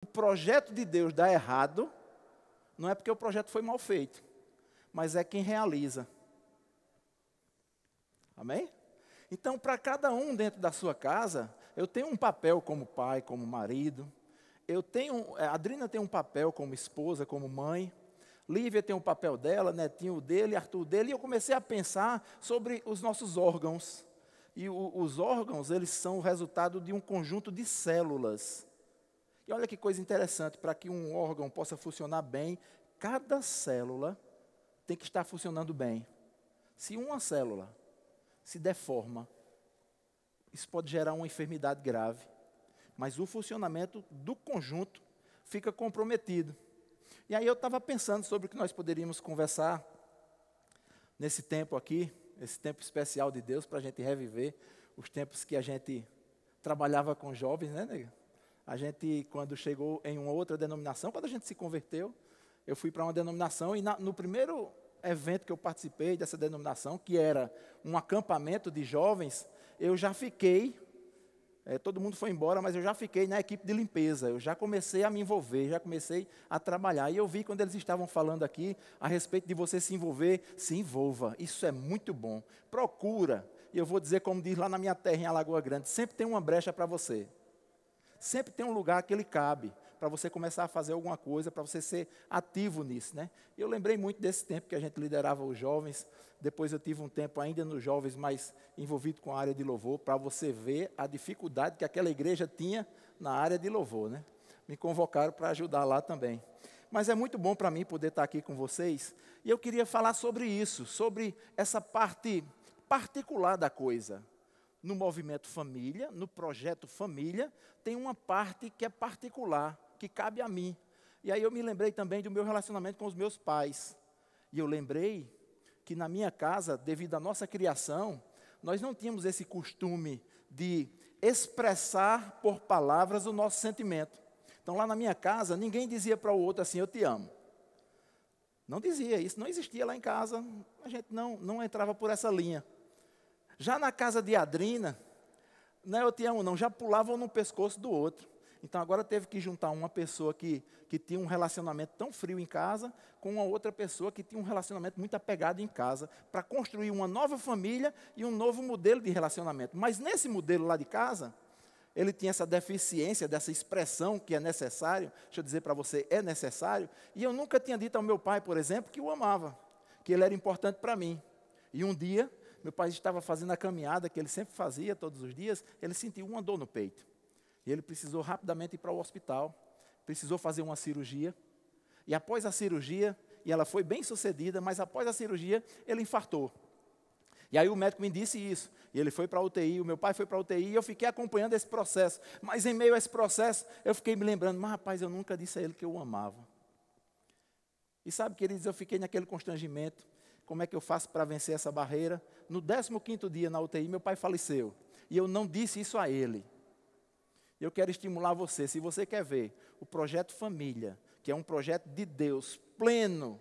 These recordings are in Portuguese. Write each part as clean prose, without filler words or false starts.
o projeto de Deus dá errado, não é porque o projeto foi mal feito, mas é quem realiza. Amém? Então, para cada um dentro da sua casa, eu tenho um papel como pai, como marido. A Adrina tem um papel como esposa, como mãe. Lívia tem um papel dela, Netinho dele, Arthur dele. E eu comecei a pensar sobre os nossos órgãos. E os órgãos, eles são o resultado de um conjunto de células. E olha que coisa interessante, para que um órgão possa funcionar bem, cada célula tem que estar funcionando bem. Se uma célula se deforma, isso pode gerar uma enfermidade grave. Mas o funcionamento do conjunto fica comprometido. E aí eu estava pensando sobre o que nós poderíamos conversar nesse tempo aqui, esse tempo especial de Deus, para a gente reviver os tempos que a gente trabalhava com jovens, né, nega? A gente, quando chegou em uma outra denominação, quando a gente se converteu, eu fui para uma denominação e no primeiro evento que eu participei dessa denominação, que era um acampamento de jovens, eu já fiquei, todo mundo foi embora, mas eu já fiquei na equipe de limpeza, eu já comecei a me envolver, já comecei a trabalhar. E eu vi quando eles estavam falando aqui a respeito de você se envolver, se envolva, isso é muito bom. Procura, e eu vou dizer como diz lá na minha terra em Alagoa Grande, sempre tem uma brecha para você. Sempre tem um lugar que ele cabe, para você começar a fazer alguma coisa, para você ser ativo nisso, né? Eu lembrei muito desse tempo que a gente liderava os jovens, depois eu tive um tempo ainda nos jovens, mais envolvido com a área de louvor, para você ver a dificuldade que aquela igreja tinha na área de louvor, né? Me convocaram para ajudar lá também. Mas é muito bom para mim poder estar aqui com vocês, e eu queria falar sobre isso, sobre essa parte particular da coisa. No movimento família, no projeto família, tem uma parte que é particular, que cabe a mim. E aí eu me lembrei também do meu relacionamento com os meus pais. E eu lembrei que na minha casa, devido à nossa criação, nós não tínhamos esse costume de expressar por palavras o nosso sentimento. Então lá na minha casa, ninguém dizia para o outro assim, eu te amo. Não dizia, isso não existia lá em casa, a gente não entrava por essa linha. Já na casa de Adrina, não é eu te amo não, já pulavam no pescoço do outro. Então agora teve que juntar uma pessoa que tinha um relacionamento tão frio em casa, com uma outra pessoa que tinha um relacionamento muito apegado em casa, para construir uma nova família e um novo modelo de relacionamento. Mas nesse modelo lá de casa, ele tinha essa deficiência, dessa expressão que é necessário, deixa eu dizer para você, é necessário, e eu nunca tinha dito ao meu pai, por exemplo, que o amava, que ele era importante para mim. E um dia, meu pai estava fazendo a caminhada que ele sempre fazia todos os dias, ele sentiu uma dor no peito. E ele precisou rapidamente ir para o hospital, precisou fazer uma cirurgia. E após a cirurgia, e ela foi bem sucedida, mas após a cirurgia, ele infartou. E aí o médico me disse isso, e ele foi para a UTI, o meu pai foi para a UTI, e eu fiquei acompanhando esse processo. Mas em meio a esse processo, eu fiquei me lembrando, mas rapaz, eu nunca disse a ele que eu o amava. E sabe, queridos, eu fiquei naquele constrangimento. Como é que eu faço para vencer essa barreira? No 15º dia na UTI, meu pai faleceu. E eu não disse isso a ele. Eu quero estimular você, se você quer ver o projeto família, que é um projeto de Deus, pleno,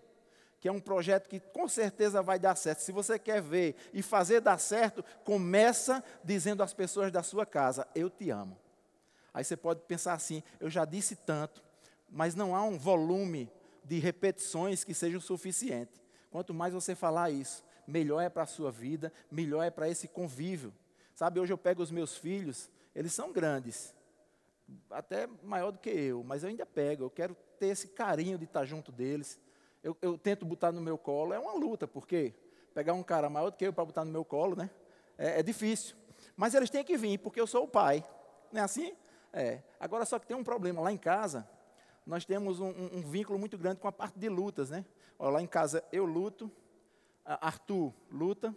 que é um projeto que com certeza vai dar certo. Se você quer ver e fazer dar certo, começa dizendo às pessoas da sua casa, eu te amo. Aí você pode pensar assim, eu já disse tanto, mas não há um volume de repetições que seja o suficiente. Quanto mais você falar isso, melhor é para a sua vida, melhor é para esse convívio. Sabe, hoje eu pego os meus filhos, eles são grandes, até maior do que eu, mas eu ainda pego, eu quero ter esse carinho de estar junto deles. Eu tento botar no meu colo, é uma luta, porque pegar um cara maior do que eu para botar no meu colo, né, é difícil. Mas eles têm que vir, porque eu sou o pai, não é assim? Agora só que tem um problema, lá em casa, nós temos um vínculo muito grande com a parte de lutas, né? Olha, lá em casa eu luto, Arthur luta,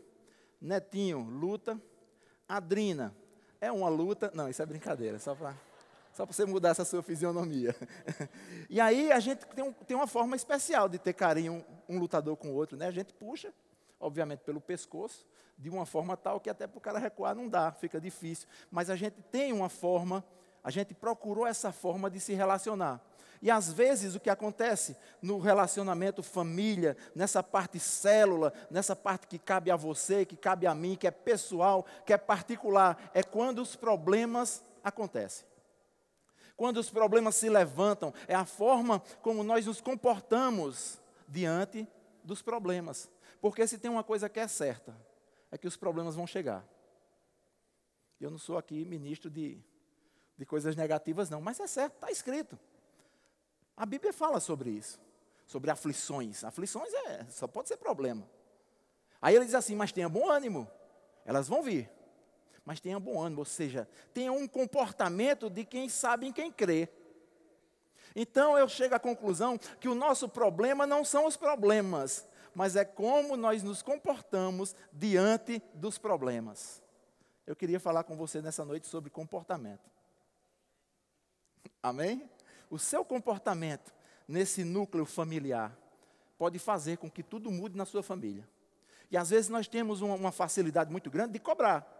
Netinho luta, Adrina é uma luta, não, isso é brincadeira, só para você mudar essa sua fisionomia. E aí a gente tem uma forma especial de ter carinho um lutador com o outro, né? A gente puxa, obviamente pelo pescoço, de uma forma tal que até para o cara recuar não dá, fica difícil. Mas a gente tem uma forma, a gente procurou essa forma de se relacionar. E às vezes o que acontece no relacionamento família, nessa parte célula, nessa parte que cabe a você, que cabe a mim, que é pessoal, que é particular, é quando os problemas acontecem. quando os problemas se levantam, é a forma como nós nos comportamos diante dos problemas. Porque se tem uma coisa que é certa, é que os problemas vão chegar. Eu não sou aqui ministro de coisas negativas, não, mas é certo, está escrito. A Bíblia fala sobre isso, sobre aflições. Aflições só pode ser problema. Aí ele diz assim, mas tenha bom ânimo, elas vão vir. Mas tenha bom ânimo, ou seja, tenha um comportamento de quem sabe em quem crê. Então eu chego à conclusão que o nosso problema não são os problemas, mas é como nós nos comportamos diante dos problemas. Eu queria falar com você nessa noite sobre comportamento. Amém? O seu comportamento nesse núcleo familiar pode fazer com que tudo mude na sua família. E às vezes nós temos uma facilidade muito grande de cobrar.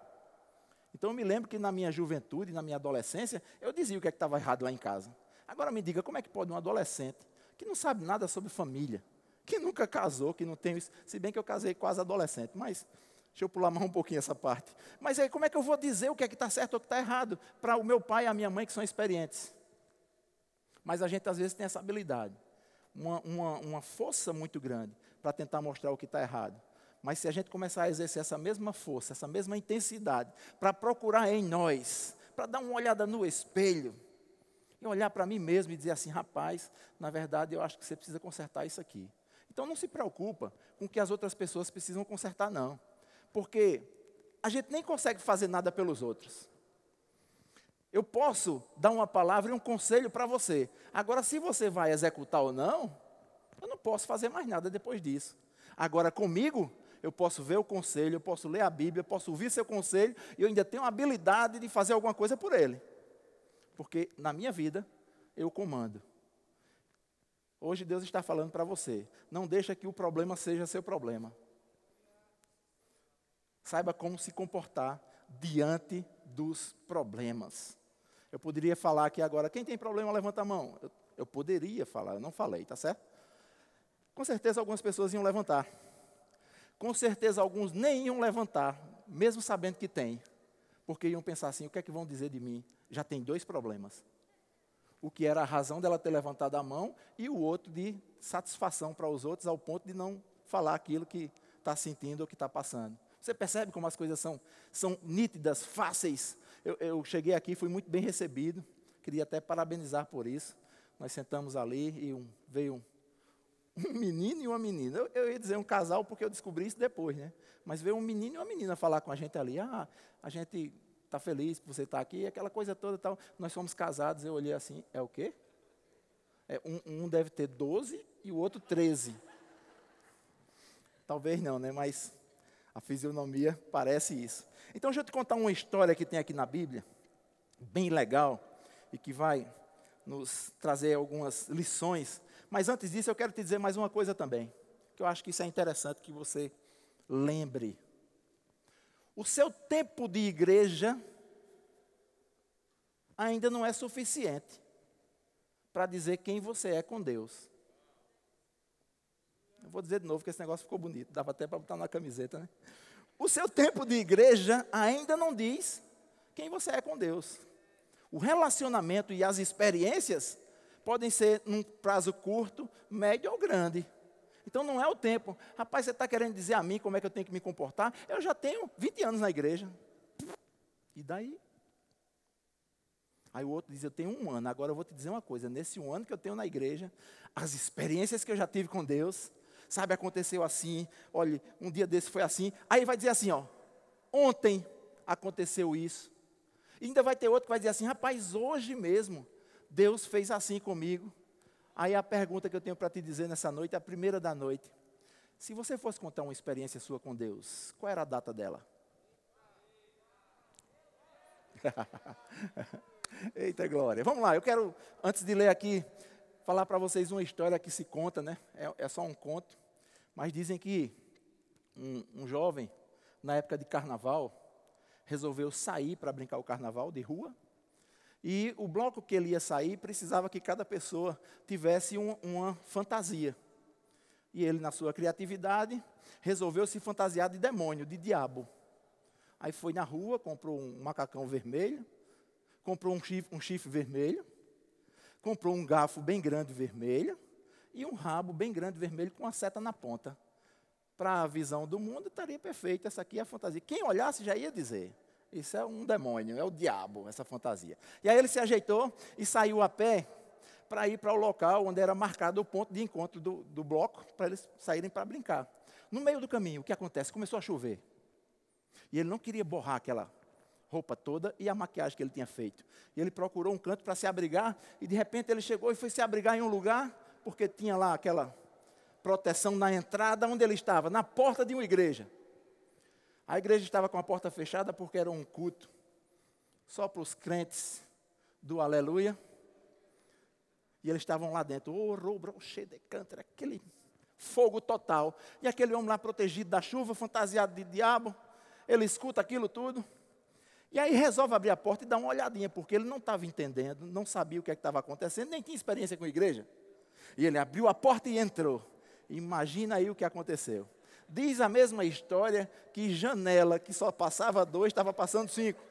Então eu me lembro que na minha juventude, na minha adolescência, eu dizia o que é que estava errado lá em casa. Agora me diga, como é que pode um adolescente que não sabe nada sobre família, que nunca casou, que não tem isso, se bem que eu casei quase adolescente, mas deixa eu pular mais um pouquinho essa parte. Mas aí como é que eu vou dizer o que é que está certo ou o que está errado para o meu pai e a minha mãe que são experientes? Mas a gente às vezes tem essa habilidade, uma força muito grande para tentar mostrar o que está errado. Mas se a gente começar a exercer essa mesma força, essa mesma intensidade, para procurar em nós, para dar uma olhada no espelho, e olhar para mim mesmo e dizer assim, rapaz, na verdade eu acho que você precisa consertar isso aqui. Então não se preocupa com o que as outras pessoas precisam consertar, não. Porque a gente nem consegue fazer nada pelos outros. Eu posso dar uma palavra e um conselho para você. Agora, se você vai executar ou não, eu não posso fazer mais nada depois disso. Agora, comigo, eu posso ver o conselho, eu posso ler a Bíblia, eu posso ouvir seu conselho, e eu ainda tenho a habilidade de fazer alguma coisa por ele. Porque na minha vida, eu comando. Hoje Deus está falando para você, não deixa que o problema seja seu problema. Saiba como se comportar diante dos problemas. Eu poderia falar aqui agora, quem tem problema, levanta a mão. Eu poderia falar, eu não falei, tá certo? Com certeza algumas pessoas iam levantar. Com certeza alguns nem iam levantar, mesmo sabendo que tem. Porque iam pensar assim, o que é que vão dizer de mim? Já tem 2 problemas. O que era a razão dela ter levantado a mão e o outro de satisfação para os outros, ao ponto de não falar aquilo que está sentindo ou que está passando. Você percebe como as coisas são nítidas, fáceis. Eu cheguei aqui, fui muito bem recebido, queria até parabenizar por isso. Nós sentamos ali e veio um menino e uma menina. Eu ia dizer um casal porque eu descobri isso depois, né? Mas veio um menino e uma menina falar com a gente ali. Ah, a gente está feliz por você estar aqui, aquela coisa toda e tal. Nós somos casados, eu olhei assim, é o quê? Um deve ter 12 e o outro 13. Talvez não, né? Mas a fisionomia parece isso. Então, deixa eu te contar uma história que tem aqui na Bíblia, bem legal, e que vai nos trazer algumas lições. Mas antes disso, eu quero te dizer mais uma coisa também, que eu acho que isso é interessante que você lembre. O seu tempo de igreja ainda não é suficiente para dizer quem você é com Deus. Eu vou dizer de novo, que esse negócio ficou bonito, dava até para botar na camiseta, né? O seu tempo de igreja ainda não diz quem você é com Deus. O relacionamento e as experiências podem ser num prazo curto, médio ou grande. Então não é o tempo. Rapaz, você está querendo dizer a mim como é que eu tenho que me comportar? Eu já tenho 20 anos na igreja. E daí? Aí o outro diz, eu tenho 1 ano. Agora eu vou te dizer uma coisa, nesse 1 ano que eu tenho na igreja, as experiências que eu já tive com Deus, sabe, aconteceu assim, olha, um dia desse foi assim. Aí vai dizer assim, ó, ontem aconteceu isso. E ainda vai ter outro que vai dizer assim, rapaz, hoje mesmo, Deus fez assim comigo. Aí a pergunta que eu tenho para te dizer nessa noite, a primeira da noite. Se você fosse contar uma experiência sua com Deus, qual era a data dela? Eita glória. Vamos lá, eu quero, antes de ler aqui, falar para vocês uma história que se conta, né? É só um conto. Mas dizem que um jovem, na época de carnaval, resolveu sair para brincar o carnaval de rua. E o bloco que ele ia sair precisava que cada pessoa tivesse uma fantasia. E ele, na sua criatividade, resolveu se fantasiar de demônio, de diabo. Aí foi na rua, comprou um macacão vermelho, comprou um chifre vermelho, comprou um garfo bem grande vermelho e um rabo bem grande vermelho com uma seta na ponta. Para a visão do mundo, estaria perfeito. Essa aqui é a fantasia. Quem olhasse já ia dizer, isso é um demônio, é o diabo, essa fantasia. E aí ele se ajeitou e saiu a pé para ir para o local onde era marcado o ponto de encontro do bloco, para eles saírem para brincar. No meio do caminho, o que acontece? Começou a chover. E ele não queria borrar aquela roupa toda e a maquiagem que ele tinha feito. E ele procurou um canto para se abrigar, e de repente ele chegou e foi se abrigar em um lugar, porque tinha lá aquela proteção na entrada onde ele estava, na porta de uma igreja. A igreja estava com a porta fechada porque era um culto só para os crentes do aleluia. E eles estavam lá dentro, aquele fogo total. E aquele homem lá protegido da chuva, fantasiado de diabo, ele escuta aquilo tudo. E aí resolve abrir a porta e dar uma olhadinha, porque ele não estava entendendo, não sabia o que estava acontecendo, nem tinha experiência com a igreja. E ele abriu a porta e entrou. Imagina aí o que aconteceu. Diz a mesma história que janela, que só passava 2, estava passando 5.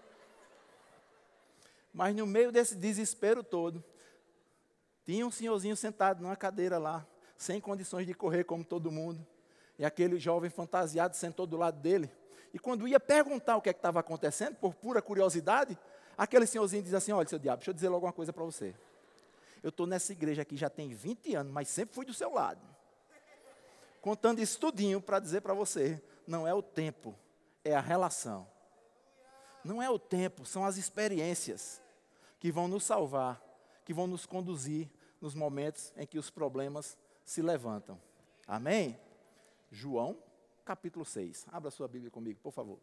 Mas no meio desse desespero todo, tinha um senhorzinho sentado numa cadeira lá, sem condições de correr como todo mundo. E aquele jovem fantasiado sentou do lado dele. E quando ia perguntar o que estava acontecendo, por pura curiosidade, aquele senhorzinho diz assim, olha, seu diabo, deixa eu dizer logo uma coisa para você. Eu estou nessa igreja aqui já tem 20 anos, mas sempre fui do seu lado. Contando isso tudinho para dizer para você, não é o tempo, é a relação. Não é o tempo, são as experiências que vão nos salvar, que vão nos conduzir nos momentos em que os problemas se levantam. Amém? João, capítulo 6. Abra sua Bíblia comigo, por favor.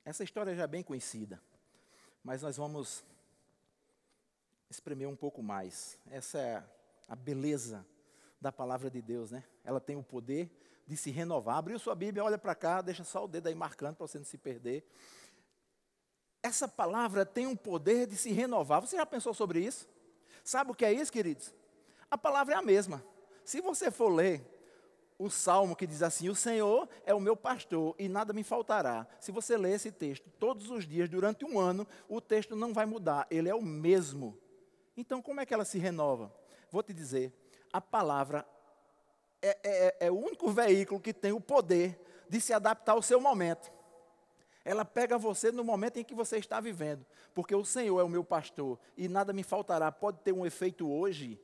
Essa história já é bem conhecida, mas nós vamos espremer um pouco mais. Essa é a beleza da palavra de Deus, né? Ela tem o poder de se renovar. Abriu sua Bíblia, olha para cá, deixa só o dedo aí marcando para você não se perder. Essa palavra tem um poder de se renovar. Você já pensou sobre isso? Sabe o que é isso, queridos? A palavra é a mesma. Se você for ler o Salmo que diz assim, o Senhor é o meu pastor e nada me faltará. Se você ler esse texto todos os dias, durante um ano, o texto não vai mudar, ele é o mesmo. Então, como é que ela se renova? Vou te dizer, a palavra é o único veículo que tem o poder de se adaptar ao seu momento. Ela pega você no momento em que você está vivendo, porque o Senhor é o meu pastor e nada me faltará. Pode ter um efeito hoje,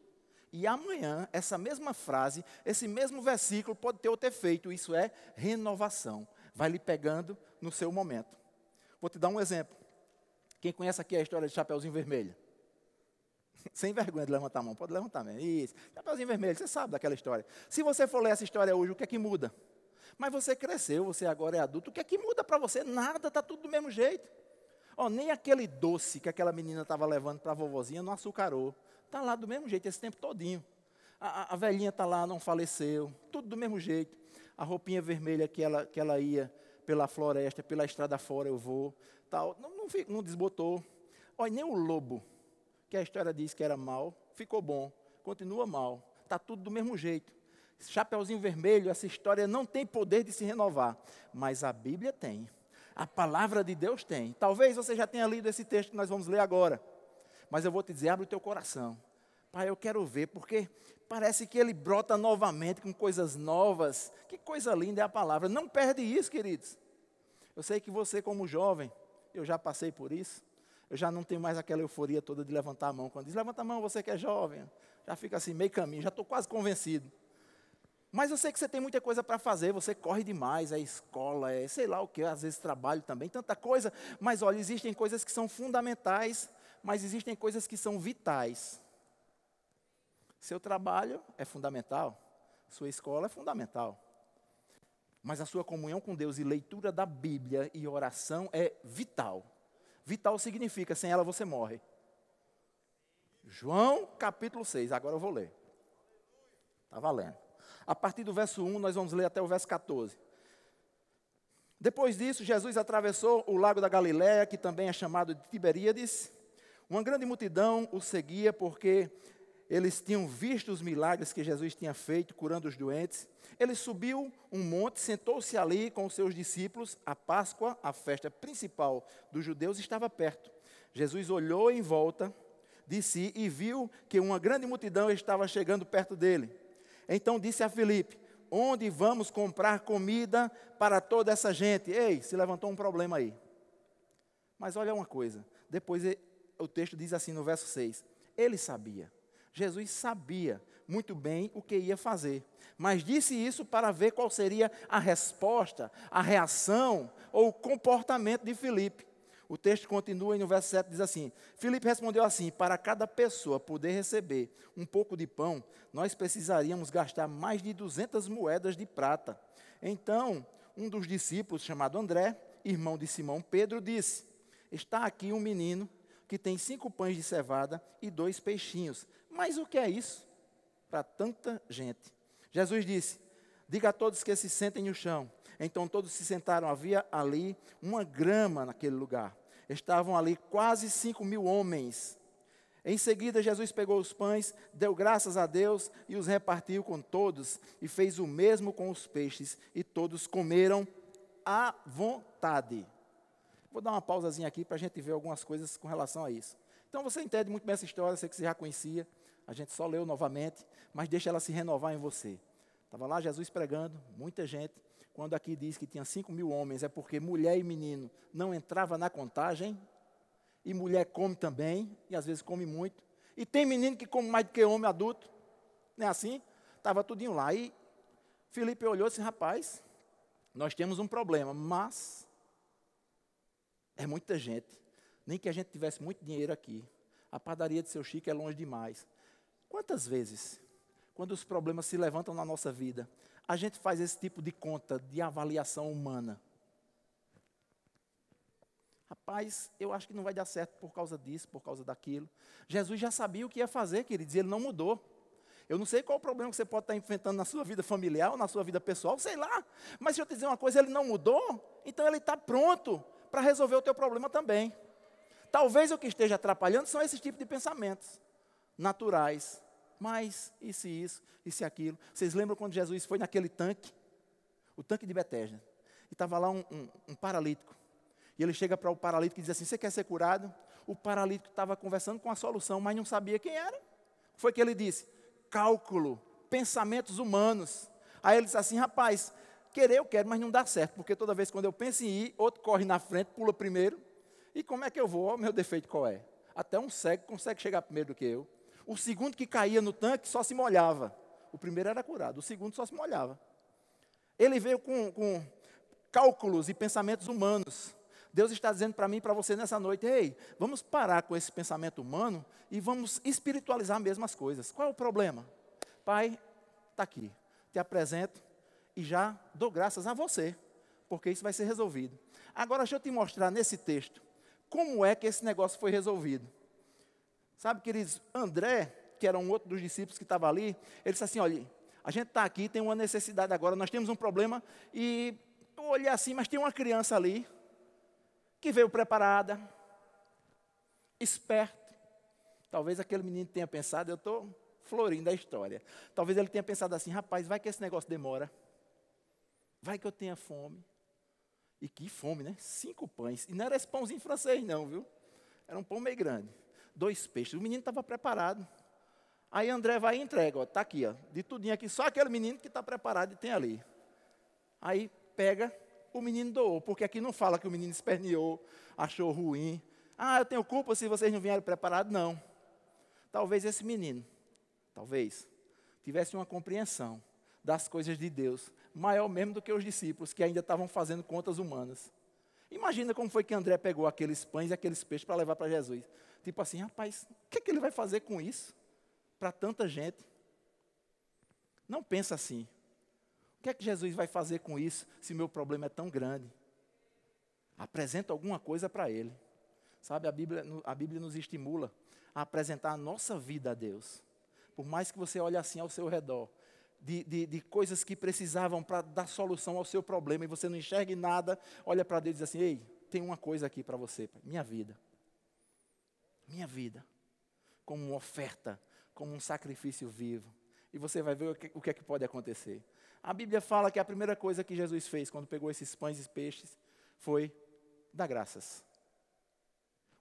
e amanhã, essa mesma frase, esse mesmo versículo pode ter outro efeito. Isso é renovação. Vai lhe pegando no seu momento. Vou te dar um exemplo. Quem conhece aqui a história de Chapeuzinho Vermelho? Sem vergonha de levantar a mão. Pode levantar a mão. Isso. Chapeuzinho Vermelho, você sabe daquela história. Se você for ler essa história hoje, o que é que muda? Mas você cresceu, você agora é adulto. O que é que muda para você? Nada, está tudo do mesmo jeito. Nem aquele doce que aquela menina estava levando para a vovozinha não açucarou. Está lá do mesmo jeito esse tempo todinho. A velhinha está lá, não faleceu. Tudo do mesmo jeito. A roupinha vermelha que ela ia pela floresta, pela estrada fora eu vou. Tal, não desbotou. Nem o lobo, que a história diz que era mau, ficou bom. Continua mal. Está tudo do mesmo jeito. Chapeuzinho Vermelho, essa história não tem poder de se renovar. Mas a Bíblia tem. A palavra de Deus tem. Talvez você já tenha lido esse texto que nós vamos ler agora. Mas eu vou te dizer, abre o teu coração. Pai, eu quero ver, porque parece que ele brota novamente com coisas novas. Que coisa linda é a palavra. Não perde isso, queridos. Eu sei que você, como jovem, eu já passei por isso. Eu já não tenho mais aquela euforia toda de levantar a mão. Quando diz, levanta a mão, você que é jovem. Já fica assim, meio caminho, já estou quase convencido. Mas eu sei que você tem muita coisa para fazer, você corre demais, é escola, é sei lá o que, às vezes trabalho também, tanta coisa. Mas olha, existem coisas que são fundamentais, mas existem coisas que são vitais. Seu trabalho é fundamental, sua escola é fundamental. Mas a sua comunhão com Deus e leitura da Bíblia e oração é vital. Vital significa, sem ela você morre. João capítulo 6, agora eu vou ler. Está valendo. A partir do verso 1, nós vamos ler até o verso 14. Depois disso, Jesus atravessou o lago da Galileia, que também é chamado de Tiberíades. Uma grande multidão o seguia, porque eles tinham visto os milagres que Jesus tinha feito, curando os doentes. Ele subiu um monte, sentou-se ali com os seus discípulos. A Páscoa, a festa principal dos judeus, estava perto. Jesus olhou em volta de si e viu que uma grande multidão estava chegando perto dele. Então disse a Filipe: onde vamos comprar comida para toda essa gente? Ei, se levantou um problema aí. Mas olha uma coisa, depois o texto diz assim no verso 6, ele sabia. Jesus sabia muito bem o que ia fazer, mas disse isso para ver qual seria a resposta, a reação ou o comportamento de Filipe. O texto continua e no verso 7 diz assim: Filipe respondeu assim: para cada pessoa poder receber um pouco de pão, nós precisaríamos gastar mais de 200 moedas de prata. Então, um dos discípulos, chamado André, irmão de Simão Pedro, disse: está aqui um menino que tem 5 pães de cevada e 2 peixinhos. Mas o que é isso para tanta gente? Jesus disse: diga a todos que se sentem no chão. Então todos se sentaram. Havia ali uma grama naquele lugar. Estavam ali quase 5.000 homens. Em seguida Jesus pegou os pães, deu graças a Deus e os repartiu com todos. E fez o mesmo com os peixes. E todos comeram à vontade. Vou dar uma pausazinha aqui para a gente ver algumas coisas com relação a isso. Então você entende muito bem essa história, sei que você já conhecia. A gente só leu novamente, mas deixa ela se renovar em você. Estava lá Jesus pregando, muita gente. Quando aqui diz que tinha 5.000 homens, é porque mulher e menino não entrava na contagem. E mulher come também, e às vezes come muito. E tem menino que come mais do que homem adulto. Não é assim? Estava tudinho lá. E Filipe olhou e disse: rapaz, nós temos um problema, mas é muita gente. Nem que a gente tivesse muito dinheiro aqui. A padaria de seu Chico é longe demais. Quantas vezes, quando os problemas se levantam na nossa vida, a gente faz esse tipo de conta de avaliação humana? Rapaz, eu acho que não vai dar certo por causa disso, por causa daquilo. Jesus já sabia o que ia fazer, queridos, e ele não mudou. Eu não sei qual o problema que você pode estar enfrentando na sua vida familiar ou na sua vida pessoal, sei lá. Mas deixa eu te dizer uma coisa, ele não mudou, então ele está pronto para resolver o teu problema também. Talvez o que esteja atrapalhando são esses tipos de pensamentos naturais. Mas, e se isso, e se aquilo? Vocês lembram quando Jesus foi naquele tanque? O tanque de Betesda. E estava lá um paralítico. E ele chega para o paralítico e diz assim: você quer ser curado? O paralítico estava conversando com a solução, mas não sabia quem era. Foi que ele disse: cálculo, pensamentos humanos. Aí ele disse assim: rapaz, querer eu quero, mas não dá certo, porque toda vez quando eu penso em ir, outro corre na frente, pula primeiro. E como é que eu vou? O meu defeito qual é? Até um cego consegue chegar primeiro do que eu. O segundo que caía no tanque só se molhava. O primeiro era curado, o segundo só se molhava. Ele veio com cálculos e pensamentos humanos. Deus está dizendo para mim e para você nessa noite: ei, vamos parar com esse pensamento humano e vamos espiritualizar mesmo as coisas. Qual é o problema? Pai, está aqui, te apresento e já dou graças a você, porque isso vai ser resolvido. Agora deixa eu te mostrar nesse texto, como é que esse negócio foi resolvido. Sabe, queridos, André, que era um outro dos discípulos que estava ali, ele disse assim: olha, a gente está aqui, tem uma necessidade agora, nós temos um problema, e eu olhei assim, mas tem uma criança ali, que veio preparada, esperto. Talvez aquele menino tenha pensado, eu estou florindo a história. Talvez ele tenha pensado assim: rapaz, vai que esse negócio demora. Vai que eu tenha fome. E que fome, né? 5 pães. E não era esse pãozinho francês não, viu? Era um pão meio grande. 2 peixes. O menino estava preparado. Aí André vai e entrega, está aqui, ó, de tudinho aqui, só aquele menino que está preparado e tem ali. Aí pega, o menino doou, porque aqui não fala que o menino esperneou, achou ruim. Ah, eu tenho culpa se vocês não vieram preparados, não. Talvez esse menino, tivesse uma compreensão das coisas de Deus, maior mesmo do que os discípulos, que ainda estavam fazendo contas humanas. Imagina como foi que André pegou aqueles pães e aqueles peixes para levar para Jesus. Tipo assim: rapaz, o que é que ele vai fazer com isso? Para tanta gente. Não pensa assim: o que é que Jesus vai fazer com isso, se meu problema é tão grande? Apresenta alguma coisa para Ele. Sabe, a Bíblia nos estimula a apresentar a nossa vida a Deus. Por mais que você olhe assim ao seu redor, de coisas que precisavam para dar solução ao seu problema, e você não enxergue nada, olha para Deus e diz assim: ei, tem uma coisa aqui para você, pai, minha vida. Minha vida, como uma oferta como um sacrifício vivo. E você vai ver o que é que pode acontecer. A Bíblia fala que a primeira coisa que Jesus fez quando pegou esses pães e peixes foi dar graças.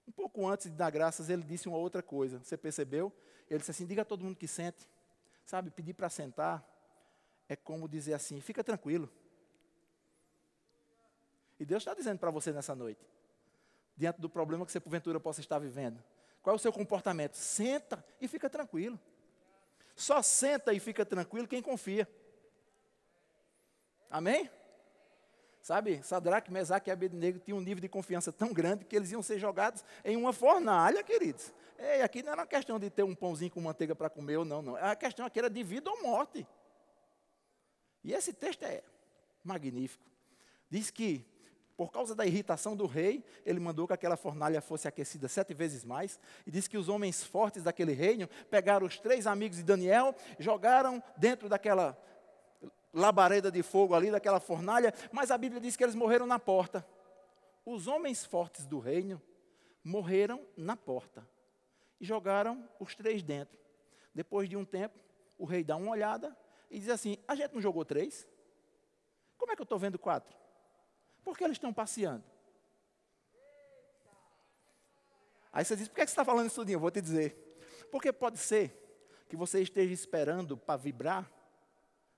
Um pouco antes de dar graças, ele disse uma outra coisa. Você percebeu? Ele disse assim, diga a todo mundo que sente. Sabe, pedir para sentar é como dizer assim, fica tranquilo. E Deus está dizendo para você nessa noite, diante do problema que você porventura possa estar vivendo. Qual é o seu comportamento? Senta e fica tranquilo. Só senta e fica tranquilo quem confia. Amém? Sabe, Sadraque, Mesaque e Abednego tinham um nível de confiança tão grande que eles iam ser jogados em uma fornalha, queridos. Ei, aqui não era uma questão de ter um pãozinho com manteiga para comer ou não. A questão aqui era de vida ou morte. E esse texto é magnífico. Diz que, por causa da irritação do rei, ele mandou que aquela fornalha fosse aquecida 7 vezes mais. E diz que os homens fortes daquele reino pegaram os 3 amigos de Daniel, jogaram dentro daquela labareda de fogo ali, daquela fornalha, mas a Bíblia diz que eles morreram na porta. Os homens fortes do reino morreram na porta. E jogaram os 3 dentro. Depois de um tempo, o rei dá uma olhada e diz assim, a gente não jogou 3? Como é que eu estou vendo 4? Por que eles estão passeando? Aí você diz, por que você está falando isso tudo? Eu vou te dizer. Porque pode ser que você esteja esperando para vibrar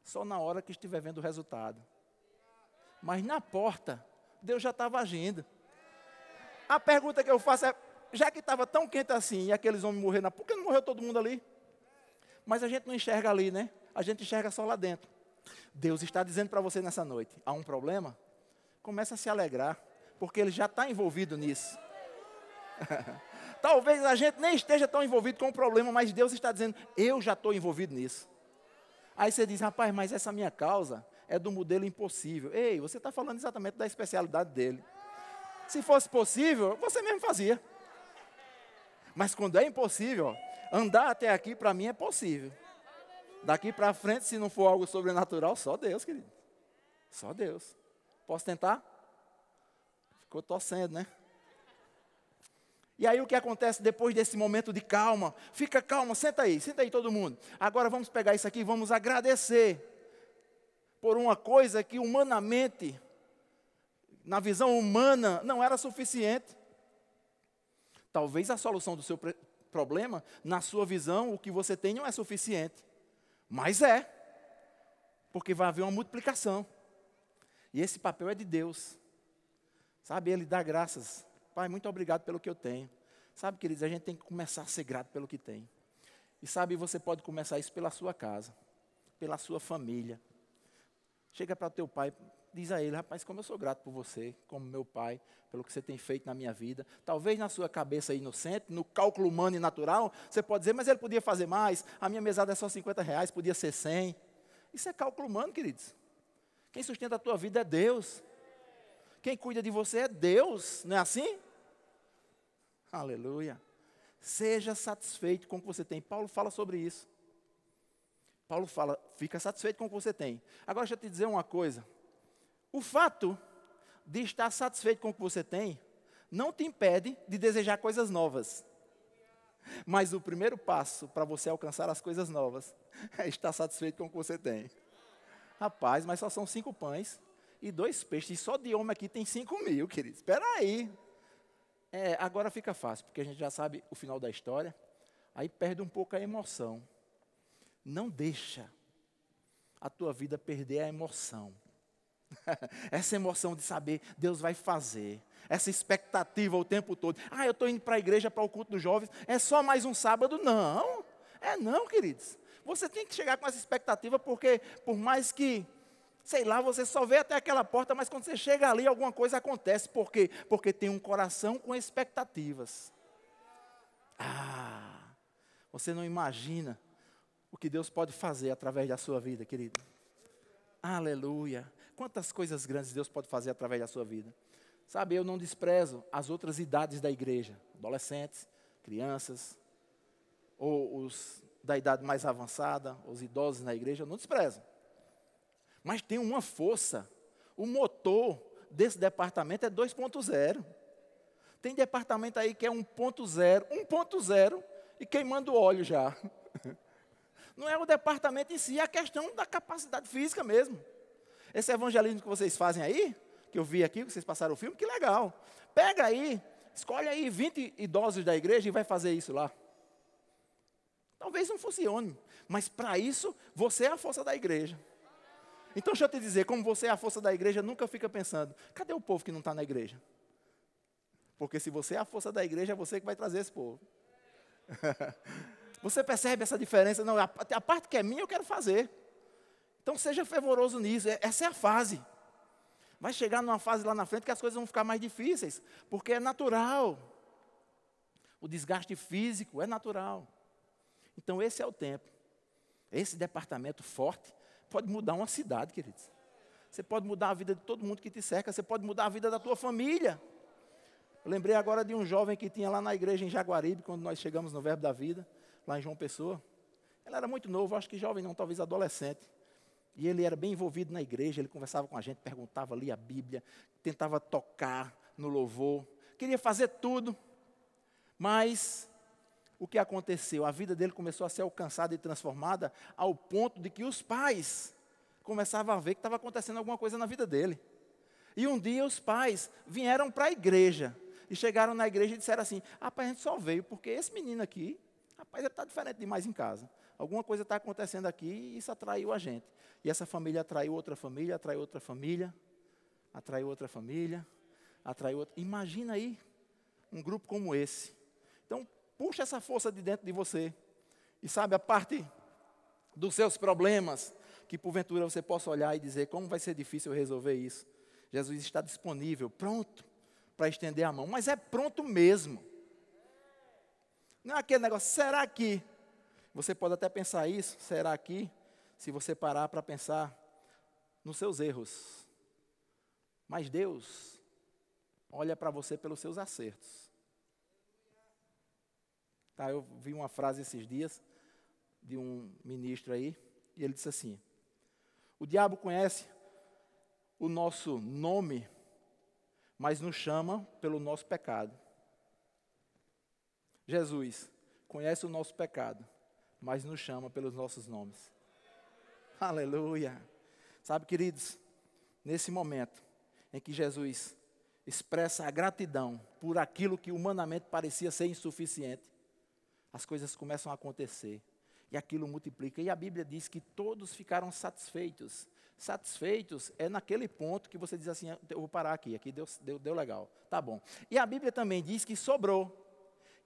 só na hora que estiver vendo o resultado. Mas na porta, Deus já estava agindo. A pergunta que eu faço é, já que estava tão quente assim, e aqueles homens morreram, por que não morreu todo mundo ali? Mas a gente não enxerga ali, né? A gente enxerga só lá dentro. Deus está dizendo para você nessa noite, há um problema? Começa a se alegrar, porque Ele já está envolvido nisso. Talvez a gente nem esteja tão envolvido com o problema, mas Deus está dizendo, eu já estou envolvido nisso. Aí você diz, rapaz, mas essa minha causa é do modelo impossível. Ei, você está falando exatamente da especialidade dele. Se fosse possível, você mesmo fazia. Mas quando é impossível, andar até aqui para mim é possível. Daqui para frente, se não for algo sobrenatural, só Deus, querido. Só Deus. Posso tentar? Ficou torcendo, né? E aí o que acontece depois desse momento de calma? Fica calma, senta aí todo mundo. Agora vamos pegar isso aqui e vamos agradecer por uma coisa que humanamente, na visão humana, não era suficiente. Talvez a solução do seu problema, na sua visão, o que você tem não é suficiente. Mas é, porque vai haver uma multiplicação. E esse papel é de Deus. Sabe, Ele dá graças. Pai, muito obrigado pelo que eu tenho. Sabe, queridos, a gente tem que começar a ser grato pelo que tem. E sabe, você pode começar isso pela sua casa, pela sua família. Chega para o teu pai, diz a ele, rapaz, como eu sou grato por você, como meu pai, pelo que você tem feito na minha vida. Talvez na sua cabeça inocente, no cálculo humano e natural, você pode dizer, mas ele podia fazer mais, a minha mesada é só R$50, podia ser 100. Isso é cálculo humano, queridos. Quem sustenta a tua vida é Deus. Quem cuida de você é Deus, não é assim? Aleluia. Seja satisfeito com o que você tem. Paulo fala sobre isso. Paulo fala, fica satisfeito com o que você tem. Agora deixa eu te dizer uma coisa. O fato de estar satisfeito com o que você tem, não te impede de desejar coisas novas. Mas o primeiro passo para você alcançar as coisas novas, é estar satisfeito com o que você tem. Rapaz, mas só são 5 pães e 2 peixes. E só de homem aqui tem 5.000, queridos. Espera aí. Agora fica fácil, porque a gente já sabe o final da história. Aí perde um pouco a emoção. Não deixa a tua vida perder a emoção. Essa emoção de saber, Deus vai fazer. Essa expectativa o tempo todo. Eu estou indo para a igreja, para o culto dos jovens. É só mais um sábado? Não. Não, queridos. Você tem que chegar com essa expectativa, porque por mais que, sei lá, você só vê até aquela porta, mas quando você chega ali, alguma coisa acontece. Por quê? Porque tem um coração com expectativas. Você não imagina o que Deus pode fazer através da sua vida, querido. Aleluia. Quantas coisas grandes Deus pode fazer através da sua vida. Sabe, eu não desprezo as outras idades da igreja. Adolescentes, crianças, ou os da idade mais avançada, os idosos na igreja, eu não desprezo. Mas tem uma força. O motor desse departamento é 2.0. Tem departamento aí que é 1.0 e queimando óleo já. Não é o departamento em si, é a questão da capacidade física mesmo. Esse evangelismo que vocês fazem aí, que eu vi aqui, que vocês passaram o filme, que legal. Pega aí, escolhe aí 20 idosos da igreja e vai fazer isso lá. Talvez não funcione, mas para isso, você é a força da igreja. Então, deixa eu te dizer, como você é a força da igreja, nunca fica pensando, cadê o povo que não está na igreja? Porque se você é a força da igreja, é você que vai trazer esse povo. Você percebe essa diferença? Não, a parte que é minha eu quero fazer. Então seja fervoroso nisso, essa é a fase. Vai chegar numa fase lá na frente que as coisas vão ficar mais difíceis, porque é natural. O desgaste físico é natural. Então esse é o tempo. Esse departamento forte pode mudar uma cidade, queridos. Você pode mudar a vida de todo mundo que te cerca, você pode mudar a vida da tua família. Eu lembrei agora de um jovem que tinha lá na igreja em Jaguaribe, quando nós chegamos no Verbo da Vida, lá em João Pessoa. Ele era muito novo, acho que jovem não, talvez adolescente. E ele era bem envolvido na igreja, ele conversava com a gente, perguntava, lia a Bíblia, tentava tocar no louvor, queria fazer tudo. Mas o que aconteceu? A vida dele começou a ser alcançada e transformada ao ponto de que os pais começavam a ver que estava acontecendo alguma coisa na vida dele. E um dia os pais vieram para a igreja e chegaram na igreja e disseram assim, rapaz, a gente só veio porque esse menino aqui, rapaz, ele está diferente demais em casa. Alguma coisa está acontecendo aqui e isso atraiu a gente. E essa família atraiu outra família, atraiu outra família, atraiu outra família, atraiu outra. Imagina aí um grupo como esse. Então, puxa essa força de dentro de você. E sabe, a parte dos seus problemas, que porventura você possa olhar e dizer, como vai ser difícil eu resolver isso? Jesus está disponível, pronto, para estender a mão. Mas é pronto mesmo. Não é aquele negócio, será que? Você pode até pensar isso, será que? Se você parar para pensar nos seus erros. Mas Deus olha para você pelos seus acertos. Tá, eu vi uma frase esses dias de um ministro aí, e ele disse assim, o diabo conhece o nosso nome, mas nos chama pelo nosso pecado. Jesus conhece o nosso pecado, mas nos chama pelos nossos nomes. Aleluia. Sabe, queridos, nesse momento em que Jesus expressa a gratidão por aquilo que humanamente parecia ser insuficiente, as coisas começam a acontecer e aquilo multiplica. E a Bíblia diz que todos ficaram satisfeitos. Satisfeitos é naquele ponto que você diz assim, eu vou parar aqui deu legal, tá bom. E a Bíblia também diz que sobrou.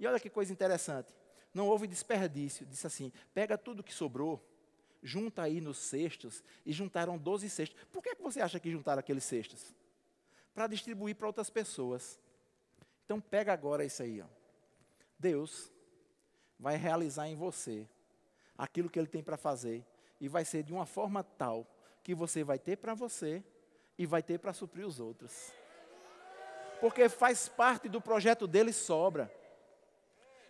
E olha que coisa interessante, não houve desperdício, disse assim, pega tudo que sobrou, junta aí nos cestos, e juntaram 12 cestos. Por que você acha que juntaram aqueles cestos? Para distribuir para outras pessoas. Então pega agora isso aí, ó. Deus vai realizar em você aquilo que Ele tem para fazer, e vai ser de uma forma tal que você vai ter para você e vai ter para suprir os outros. Porque faz parte do projeto dele sobra.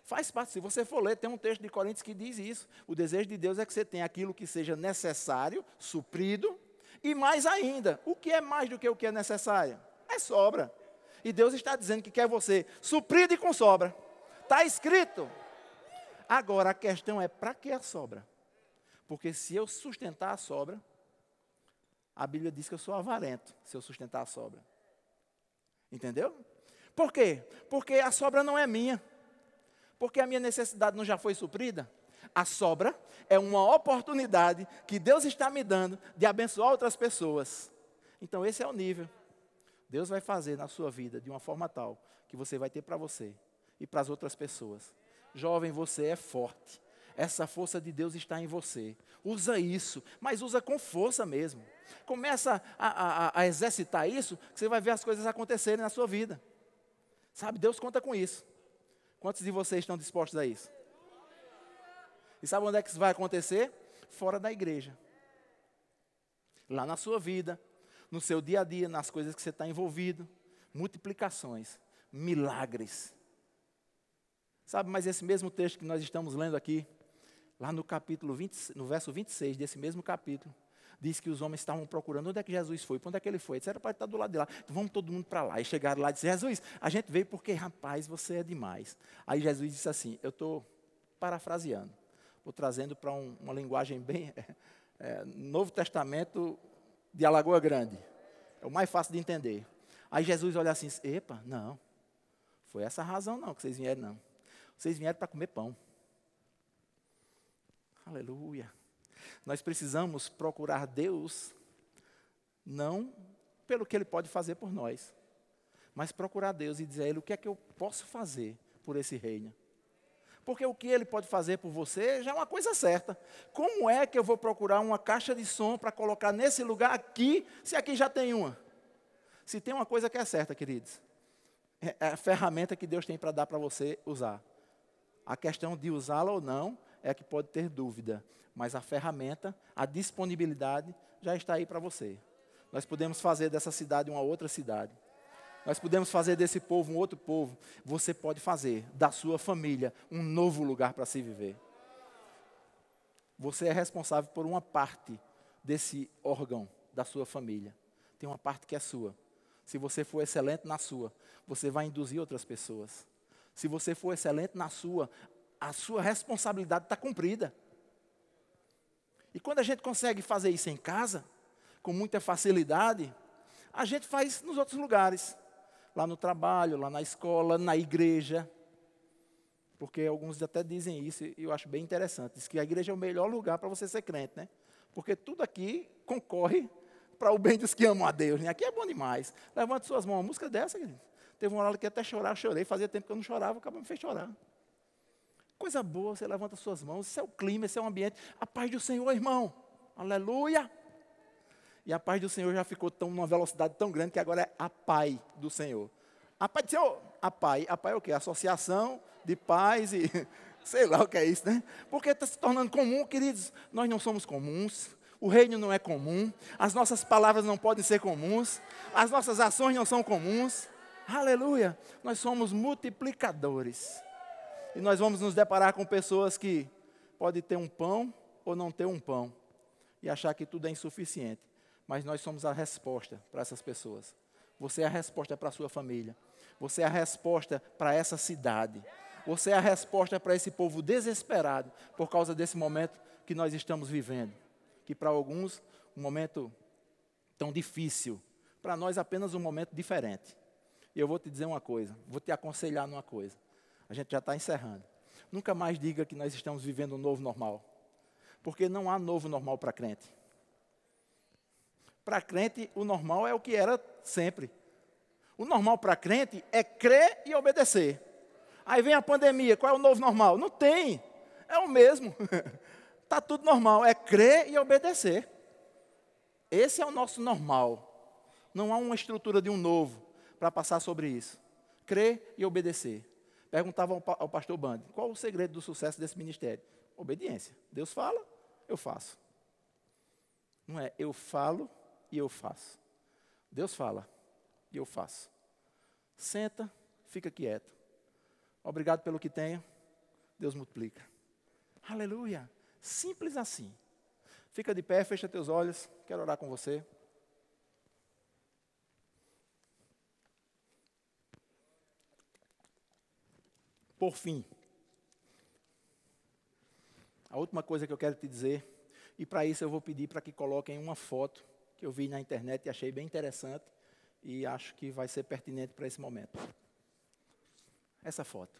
Faz parte, se você for ler, tem um texto de Coríntios que diz isso. O desejo de Deus é que você tenha aquilo que seja necessário, suprido, e mais ainda, o que é mais do que o que é necessário? É sobra. E Deus está dizendo que quer você suprido e com sobra. Está escrito. Agora, a questão é, para que a sobra? Porque se eu sustentar a sobra, a Bíblia diz que eu sou avarento, se eu sustentar a sobra. Entendeu? Por quê? Porque a sobra não é minha. Porque a minha necessidade não já foi suprida. A sobra é uma oportunidade que Deus está me dando de abençoar outras pessoas. Então esse é o nível. Deus vai fazer na sua vida de uma forma tal que você vai ter para você e para as outras pessoas. Jovem, você é forte. Essa força de Deus está em você. Usa isso, mas usa com força mesmo. Começa a exercitar isso, que você vai ver as coisas acontecerem na sua vida. Sabe, Deus conta com isso. Quantos de vocês estão dispostos a isso? E sabe onde é que isso vai acontecer? Fora da igreja. Lá na sua vida, no seu dia a dia, nas coisas que você está envolvido. Multiplicações, milagres. Sabe, mas esse mesmo texto que nós estamos lendo aqui, lá no capítulo 20, no verso 26 desse mesmo capítulo, diz que os homens estavam procurando onde é que Jesus foi, para onde é que ele foi. Disseram para ele estar do lado de lá. Então vamos todo mundo para lá. E chegaram lá e disseram, Jesus, a gente veio porque, rapaz, você é demais. Aí Jesus disse assim, eu estou parafraseando. Vou trazendo para uma linguagem bem... Novo Testamento de Alagoa Grande. É o mais fácil de entender. Aí Jesus olha assim, epa, não. Foi essa a razão não que vocês vieram, não. Vocês vieram para comer pão. Aleluia. Nós precisamos procurar Deus, não pelo que Ele pode fazer por nós, mas procurar Deus e dizer a Ele o que é que eu posso fazer por esse reino. Porque o que Ele pode fazer por você já é uma coisa certa. Como é que eu vou procurar uma caixa de som para colocar nesse lugar aqui, se aqui já tem uma? Se tem uma coisa que é certa, queridos, é a ferramenta que Deus tem para dar para você usar. A questão de usá-la ou não é que pode ter dúvida, mas a ferramenta, a disponibilidade já está aí para você. Nós podemos fazer dessa cidade uma outra cidade. Nós podemos fazer desse povo um outro povo. Você pode fazer da sua família um novo lugar para se viver. Você é responsável por uma parte desse órgão da sua família. Tem uma parte que é sua. Se você for excelente na sua, você vai induzir outras pessoas. Se você for excelente na sua, a sua responsabilidade está cumprida. E quando a gente consegue fazer isso em casa, com muita facilidade, a gente faz nos outros lugares. Lá no trabalho, lá na escola, na igreja. Porque alguns até dizem isso, e eu acho bem interessante. Diz que a igreja é o melhor lugar para você ser crente, né? Porque tudo aqui concorre para o bem dos que amam a Deus, né? Aqui é bom demais. Levante suas mãos, uma música dessa, querido. Teve uma hora que até chorar, eu chorei. Fazia tempo que eu não chorava, o cara me fez chorar. Coisa boa, você levanta suas mãos. Isso é o clima, esse é o ambiente. A paz do Senhor, irmão. Aleluia. E a paz do Senhor já ficou numa velocidade tão grande que agora é a paz do Senhor. A paz do Senhor, a paz é o quê? Associação de paz e sei lá o que é isso, né? Porque está se tornando comum, queridos. Nós não somos comuns, o reino não é comum, as nossas palavras não podem ser comuns, as nossas ações não são comuns. Aleluia! Nós somos multiplicadores. E nós vamos nos deparar com pessoas que podem ter um pão ou não ter um pão e achar que tudo é insuficiente. Mas nós somos a resposta para essas pessoas. Você é a resposta para a sua família. Você é a resposta para essa cidade. Você é a resposta para esse povo desesperado por causa desse momento que nós estamos vivendo. Que para alguns, um momento tão difícil. Para nós, apenas um momento diferente. E eu vou te dizer uma coisa, vou te aconselhar numa coisa. A gente já está encerrando. Nunca mais diga que nós estamos vivendo um novo normal. Porque não há novo normal para crente. Para crente, o normal é o que era sempre. O normal para crente é crer e obedecer. Aí vem a pandemia, qual é o novo normal? Não tem, é o mesmo. Está tudo normal, é crer e obedecer. Esse é o nosso normal. Não há uma estrutura de um novo para passar sobre isso. Crer e obedecer. Perguntava ao pastor Bandi, qual o segredo do sucesso desse ministério? Obediência. Deus fala, eu faço. Não é eu falo e eu faço. Deus fala e eu faço. Senta, fica quieto. Obrigado pelo que tenho, Deus multiplica. Aleluia. Simples assim. Fica de pé, fecha teus olhos, quero orar com você. Por fim, a última coisa que eu quero te dizer, e para isso eu vou pedir para que coloquem uma foto que eu vi na internet e achei bem interessante e acho que vai ser pertinente para esse momento. Essa foto.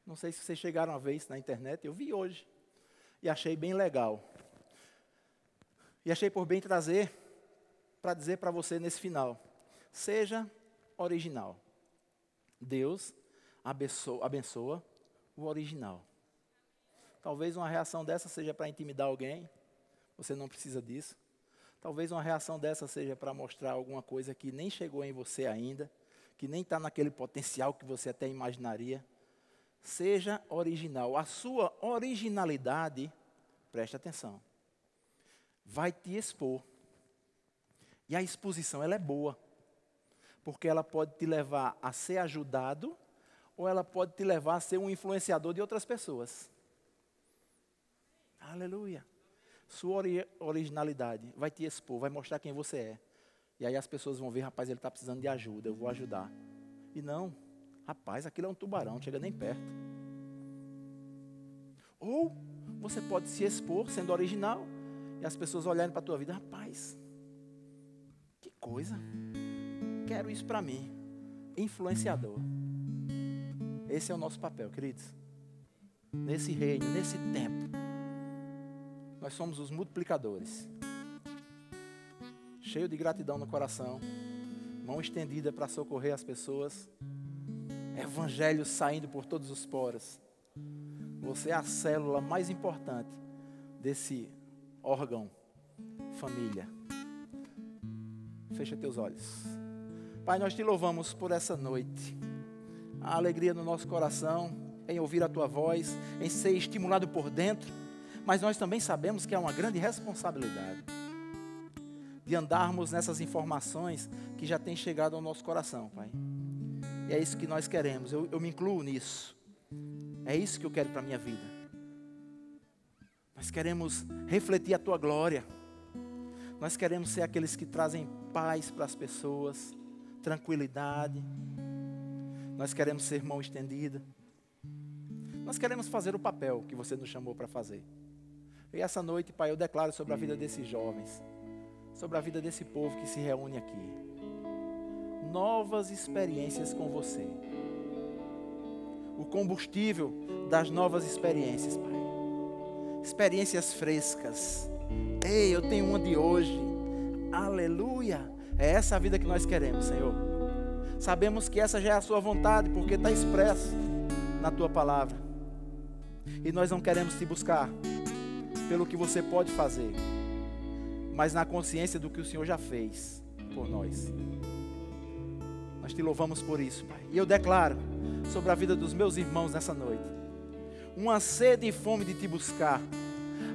Não sei se vocês chegaram a ver isso na internet, eu vi hoje e achei bem legal. E achei por bem trazer para dizer para você nesse final, seja original. Deus abençoa o original. Talvez uma reação dessa seja para intimidar alguém, você não precisa disso. Talvez uma reação dessa seja para mostrar alguma coisa que nem chegou em você ainda, que nem está naquele potencial que você até imaginaria. Seja original. A sua originalidade, preste atenção, vai te expor. E a exposição, ela é boa, porque ela pode te levar a ser ajudado, ou ela pode te levar a ser um influenciador de outras pessoas. Aleluia. Sua originalidade vai te expor, vai mostrar quem você é. E aí as pessoas vão ver, rapaz, ele está precisando de ajuda, eu vou ajudar. E não, rapaz, aquilo é um tubarão, não chega nem perto. Ou você pode se expor sendo original e as pessoas olharem para a tua vida, rapaz, que coisa, quero isso para mim. Influenciador. Esse é o nosso papel, queridos. Nesse reino, nesse tempo, nós somos os multiplicadores. Cheio de gratidão no coração, mão estendida para socorrer as pessoas, evangelho saindo por todos os poros. Você é a célula mais importante desse órgão, família. Fecha teus olhos. Pai, nós te louvamos por essa noite. A alegria no nosso coração em ouvir a tua voz, em ser estimulado por dentro, mas nós também sabemos que é uma grande responsabilidade de andarmos nessas informações que já têm chegado ao nosso coração, Pai. E é isso que nós queremos, eu me incluo nisso. É isso que eu quero para a minha vida. Nós queremos refletir a tua glória. Nós queremos ser aqueles que trazem paz para as pessoas, tranquilidade. Nós queremos ser mão estendida. Nós queremos fazer o papel que você nos chamou para fazer. E essa noite, Pai, eu declaro sobre a vida desses jovens, sobre a vida desse povo que se reúne aqui. Novas experiências com você. O combustível das novas experiências, Pai. Experiências frescas. Ei, eu tenho uma de hoje. Aleluia. É essa a vida que nós queremos, Senhor. Sabemos que essa já é a sua vontade, porque está expresso na tua palavra. E nós não queremos te buscar pelo que você pode fazer, mas na consciência do que o Senhor já fez por nós. Nós te louvamos por isso, Pai. E eu declaro sobre a vida dos meus irmãos nessa noite uma sede e fome de te buscar,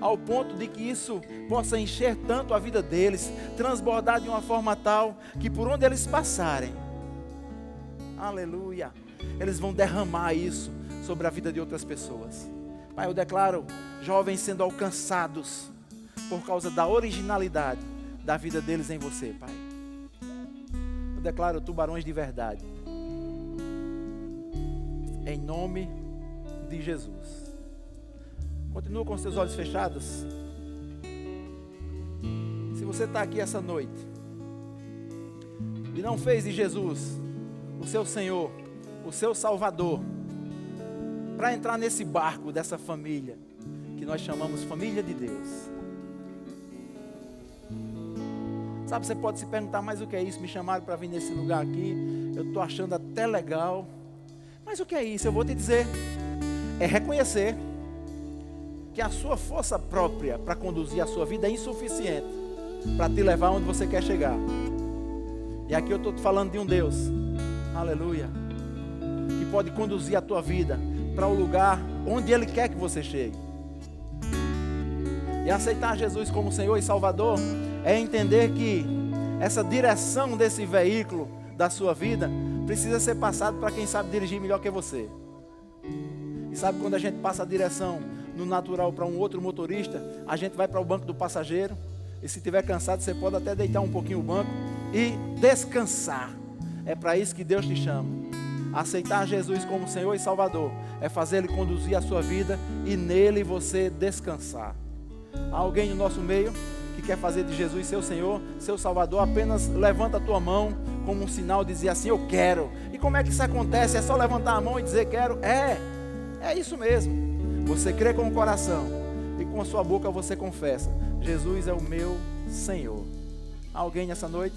ao ponto de que isso possa encher tanto a vida deles, transbordar de uma forma tal que por onde eles passarem, aleluia, eles vão derramar isso sobre a vida de outras pessoas. Pai, eu declaro jovens sendo alcançados por causa da originalidade da vida deles em você, Pai. Eu declaro tubarões de verdade. Em nome de Jesus. Continua com os seus olhos fechados. Se você está aqui essa noite e não fez de Jesus o seu Senhor, o seu Salvador, para entrar nesse barco dessa família que nós chamamos família de Deus. Sabe, você pode se perguntar, mas o que é isso? Me chamaram para vir nesse lugar aqui, eu estou achando até legal, mas o que é isso? Eu vou te dizer, é reconhecer que a sua força própria para conduzir a sua vida é insuficiente para te levar onde você quer chegar. E aqui eu estou te falando de um Deus, aleluia, que pode conduzir a tua vida para o lugar onde Ele quer que você chegue. E aceitar Jesus como Senhor e Salvador é entender que essa direção desse veículo da sua vida precisa ser passada para quem sabe dirigir melhor que você. E sabe quando a gente passa a direção no natural para um outro motorista, a gente vai para o banco do passageiro, e se estiver cansado você pode até deitar um pouquinho o banco e descansar. É para isso que Deus te chama. Aceitar Jesus como Senhor e Salvador é fazer Ele conduzir a sua vida e nele você descansar. Há alguém no nosso meio que quer fazer de Jesus seu Senhor, seu Salvador? Apenas levanta a tua mão como um sinal, dizer assim, eu quero. E como é que isso acontece? É só levantar a mão e dizer quero? É isso mesmo. Você crê com o coração e com a sua boca você confessa, Jesus é o meu Senhor. Há alguém nessa noite?